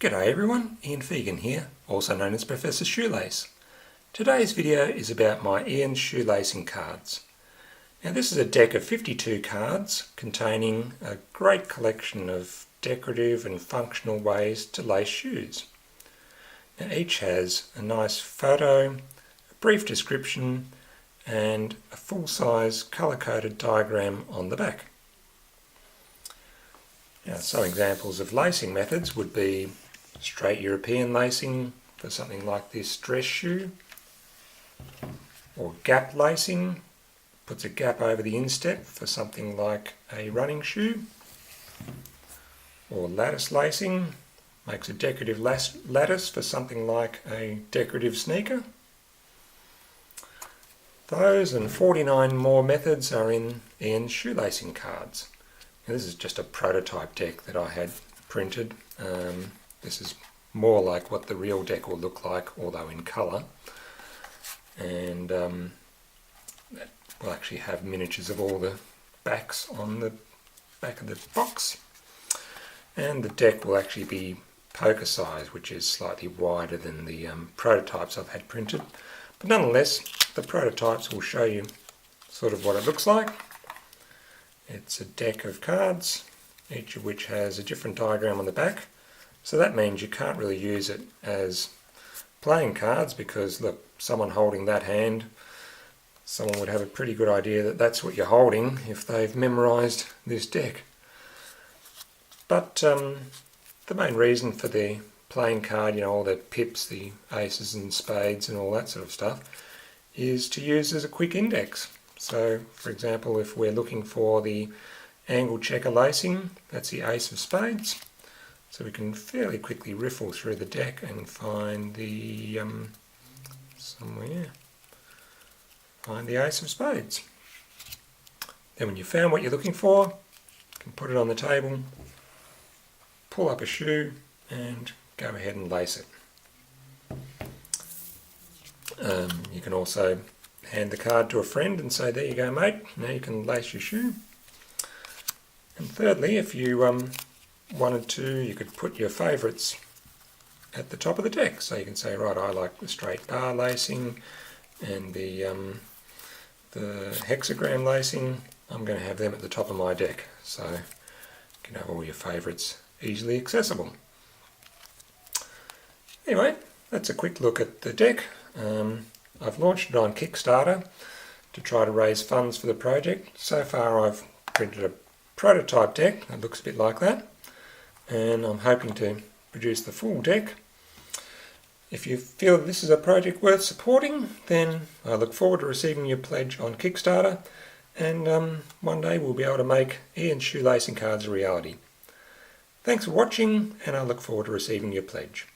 G'day everyone, Ian Fegan here, also known as Professor Shoelace. Today's video is about my Ian shoelacing cards. Now this is a deck of 52 cards containing a great collection of decorative and functional ways to lace shoes. Now each has a nice photo, a brief description and a full-size colour-coded diagram on the back. Now, some examples of lacing methods would be straight European lacing for something like this dress shoe, or gap lacing, puts a gap over the instep for something like a running shoe, or lattice lacing, makes a decorative lattice for something like a decorative sneaker. Those and 49 more methods are in Ian's shoelacing cards. Now, this is just a prototype deck that I had printed. This is more like what the real deck will look like, although in colour. And that will actually have miniatures of all the backs on the back of the box. And the deck will actually be poker size, which is slightly wider than the prototypes I've had printed. But nonetheless, the prototypes will show you sort of what it looks like. It's a deck of cards, each of which has a different diagram on the back. So that means you can't really use it as playing cards because, look, someone holding that hand, someone would have a pretty good idea that that's what you're holding if they've memorised this deck. But the main reason for the playing card, you know, all the pips, the aces and spades and all that sort of stuff, is to use as a quick index. So, for example, if we're looking for the angle checker lacing, that's the ace of spades. So we can fairly quickly riffle through the deck and find the find the ace of spades. Then when you've found what you're looking for, you can put it on the table, pull up a shoe and go ahead and lace it. You can also hand the card to a friend and say, there you go mate, now you can lace your shoe. And thirdly, if you wanted to, you could put your favourites at the top of the deck. So you can say, right, I like the straight bar lacing and the hexagram lacing. I'm going to have them at the top of my deck. So you can have all your favourites easily accessible. Anyway, that's a quick look at the deck. I've launched it on Kickstarter to try to raise funds for the project. So far I've printed a prototype deck that looks a bit like that, and I'm hoping to produce the full deck. If you feel that this is a project worth supporting, then I look forward to receiving your pledge on Kickstarter, and one day we'll be able to make Ian's shoelacing cards a reality. Thanks for watching, and I look forward to receiving your pledge.